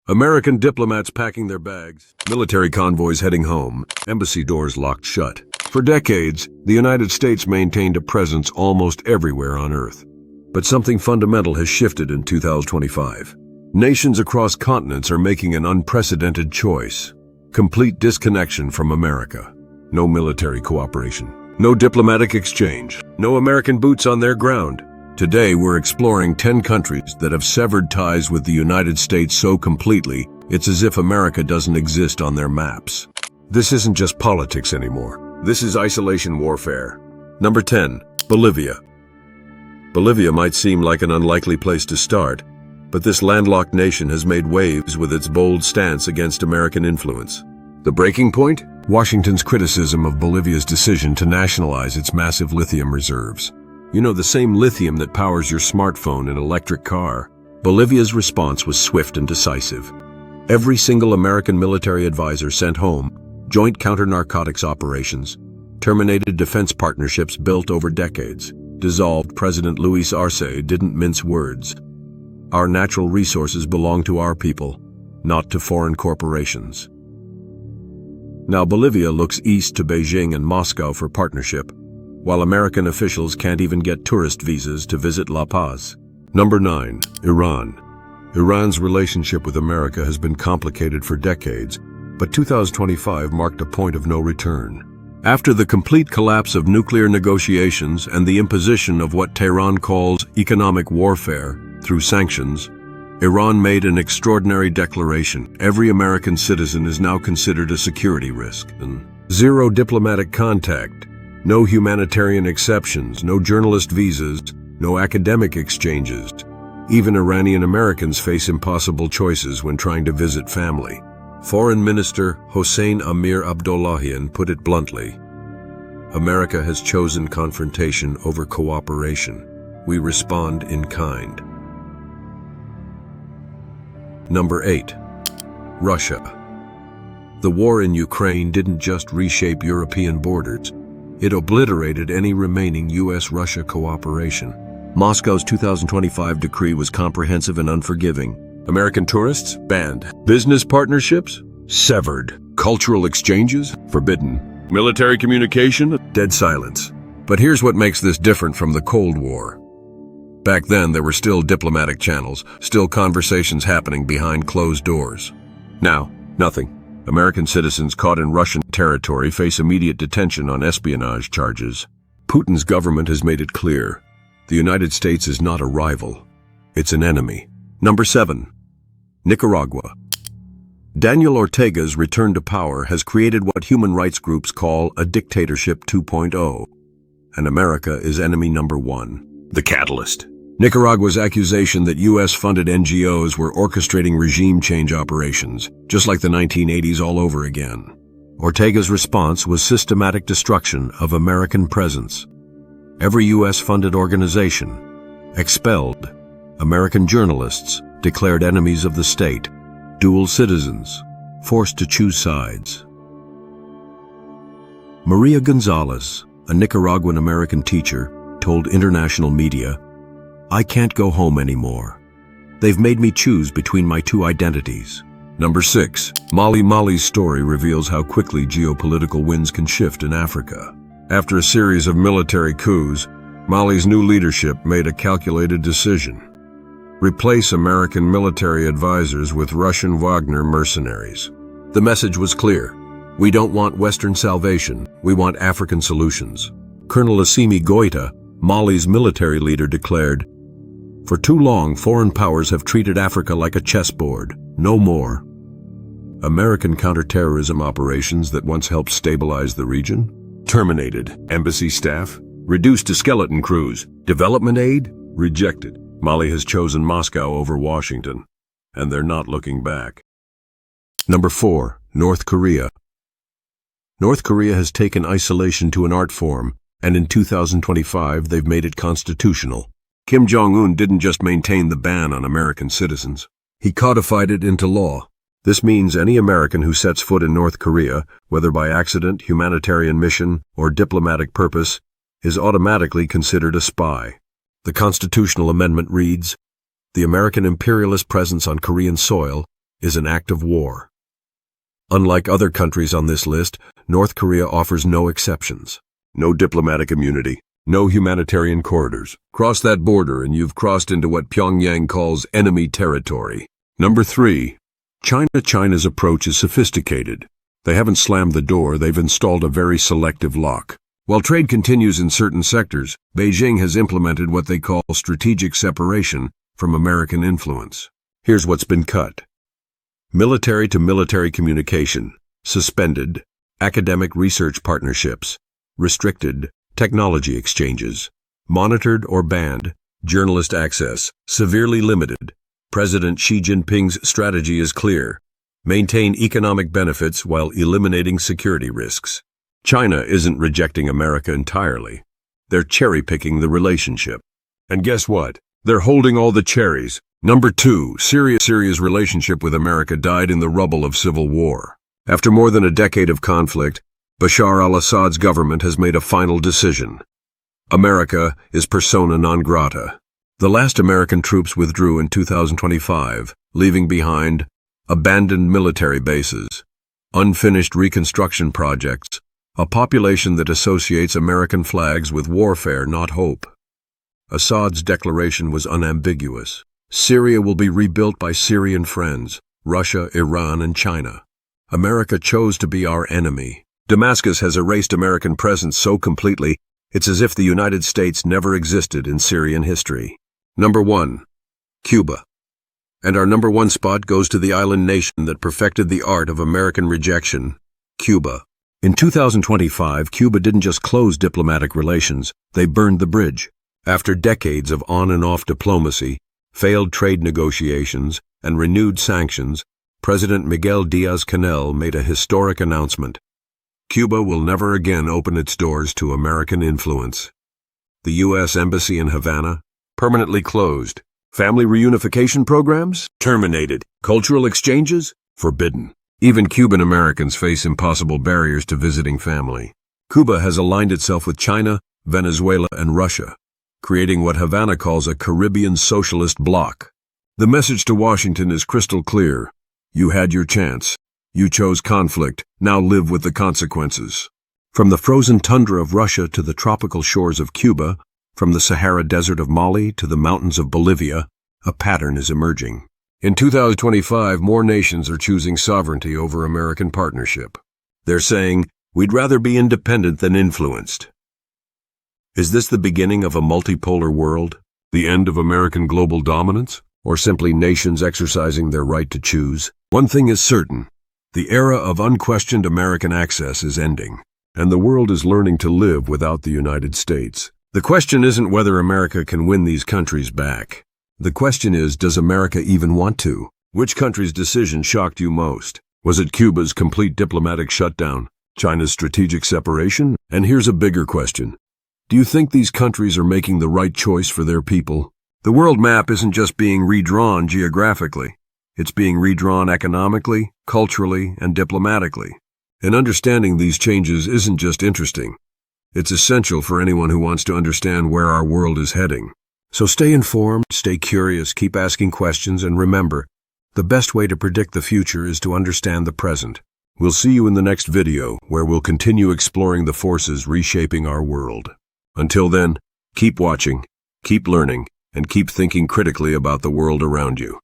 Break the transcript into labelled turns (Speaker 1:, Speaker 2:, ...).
Speaker 1: American diplomats packing their bags, military convoys heading home, embassy doors locked shut. For decades, the United States maintained a presence almost everywhere on Earth. But something fundamental has shifted in 2025. Nations across continents are making an unprecedented choice. Complete disconnection from America. No military cooperation. No diplomatic exchange. No American boots on their ground. Today, we're exploring 10 countries that have severed ties with the United States so completely, it's as if America doesn't exist on their maps. This isn't just politics anymore. This is isolation warfare. Number 10, Bolivia. Bolivia might seem like an unlikely place to start, but this landlocked nation has made waves with its bold stance against American influence. The breaking point? Washington's criticism of Bolivia's decision to nationalize its massive lithium reserves. You know, the same lithium that powers your smartphone and electric car. Bolivia's response was swift and decisive. Every single American military advisor sent home, joint counter-narcotics operations, terminated defense partnerships built over decades, dissolved President Luis Arce didn't mince words. Our natural resources belong to our people, not to foreign corporations. Now Bolivia looks east to Beijing and Moscow for partnership, while American officials can't even get tourist visas to visit La Paz. Number 9, Iran. Iran's relationship with America has been complicated for decades, but 2025 marked a point of no return. After the complete collapse of nuclear negotiations and the imposition of what Tehran calls economic warfare through sanctions, Iran made an extraordinary declaration. Every American citizen is now considered a security risk. And zero diplomatic contact. No humanitarian exceptions, no journalist visas, no academic exchanges. Even Iranian Americans face impossible choices when trying to visit family. Foreign Minister Hossein Amir Abdollahian put it bluntly. America has chosen confrontation over cooperation. We respond in kind. Number 8. Russia. The war in Ukraine didn't just reshape European borders. It obliterated any remaining US-Russia cooperation. Moscow's 2025 decree was comprehensive and unforgiving. American tourists? Banned. Business partnerships? Severed. Cultural exchanges? Forbidden. Military communication? Dead silence. But here's what makes this different from the Cold War. Back then, there were still diplomatic channels, still conversations happening behind closed doors. Now, nothing. American citizens caught in Russian territory face immediate detention on espionage charges. Putin's government has made it clear. The United States is not a rival. It's an enemy. Number 7. Nicaragua. Daniel Ortega's return to power has created what human rights groups call a dictatorship 2.0. And America is enemy number 1. The catalyst. Nicaragua's accusation that US-funded NGOs were orchestrating regime change operations, just like the 1980s all over again. Ortega's response was systematic destruction of American presence. Every US-funded organization expelled. American journalists declared enemies of the state. Dual citizens forced to choose sides. Maria Gonzalez, a Nicaraguan-American teacher, told international media, "I can't go home anymore. They've made me choose between my two identities." Number 6. Mali. Mali's story reveals how quickly geopolitical winds can shift in Africa. After a series of military coups, Mali's new leadership made a calculated decision. Replace American military advisors with Russian Wagner mercenaries. The message was clear. We don't want Western salvation, we want African solutions. Colonel Assimi Goïta, Mali's military leader, declared, "For too long, foreign powers have treated Africa like a chessboard. No more." American counterterrorism operations that once helped stabilize the region? Terminated. Embassy staff? Reduced to skeleton crews. Development aid? Rejected. Mali has chosen Moscow over Washington, and they're not looking back. Number 4. North Korea. North Korea has taken isolation to an art form, and in 2025 they've made it constitutional. Kim Jong-un didn't just maintain the ban on American citizens. He codified it into law. This means any American who sets foot in North Korea, whether by accident, humanitarian mission, or diplomatic purpose, is automatically considered a spy. The constitutional amendment reads, "The American imperialist presence on Korean soil is an act of war. Unlike other countries on this list, North Korea offers no exceptions. No diplomatic immunity, no humanitarian corridors. Cross that border and you've crossed into what Pyongyang calls enemy territory. Number 3. China's approach is sophisticated. They haven't slammed the door, they've installed a very selective lock. While trade continues in certain sectors, Beijing has implemented what they call strategic separation from American influence. Here's what's been cut. Military-to-military communication, suspended. Academic research partnerships, restricted. Technology exchanges, monitored or banned. Journalist access, severely limited. President Xi Jinping's strategy is clear. Maintain economic benefits while eliminating security risks. China isn't rejecting America entirely. They're cherry-picking the relationship. And guess what? They're holding all the cherries. Number 2, Syria's relationship with America died in the rubble of civil war. After more than a decade of conflict, Bashar al-Assad's government has made a final decision. America is persona non grata. The last American troops withdrew in 2025, leaving behind abandoned military bases, unfinished reconstruction projects, a population that associates American flags with warfare, not hope. Assad's declaration was unambiguous. Syria will be rebuilt by Syrian friends, Russia, Iran, and China. America chose to be our enemy. Damascus has erased American presence so completely, it's as if the United States never existed in Syrian history. Number 1. Cuba. And our number 1 spot goes to the island nation that perfected the art of American rejection, Cuba. In 2025, Cuba didn't just close diplomatic relations, they burned the bridge. After decades of on and off diplomacy, failed trade negotiations, and renewed sanctions, President Miguel Díaz-Canel made a historic announcement. Cuba will never again open its doors to American influence. The U.S. Embassy in Havana, permanently closed. Family reunification programs, terminated. Cultural exchanges, forbidden. Even Cuban Americans face impossible barriers to visiting family. Cuba has aligned itself with China, Venezuela, and Russia, creating what Havana calls a Caribbean socialist bloc. The message to Washington is crystal clear. You had your chance. You chose conflict. Now live with the consequences. From the frozen tundra of Russia to the tropical shores of Cuba, from the Sahara Desert of Mali to the mountains of Bolivia, a pattern is emerging. In 2025, more nations are choosing sovereignty over American partnership. They're saying, we'd rather be independent than influenced. Is this the beginning of a multipolar world? The end of American global dominance? Or simply nations exercising their right to choose? One thing is certain. The era of unquestioned American access is ending, and the world is learning to live without the United States. The question isn't whether America can win these countries back. The question is, does America even want to? Which country's decision shocked you most? Was it Cuba's complete diplomatic shutdown? China's strategic separation? And here's a bigger question. Do you think these countries are making the right choice for their people? The world map isn't just being redrawn geographically. It's being redrawn economically, culturally, and diplomatically. And understanding these changes isn't just interesting. It's essential for anyone who wants to understand where our world is heading. So stay informed, stay curious, keep asking questions, and remember, the best way to predict the future is to understand the present. We'll see you in the next video, where we'll continue exploring the forces reshaping our world. Until then, keep watching, keep learning, and keep thinking critically about the world around you.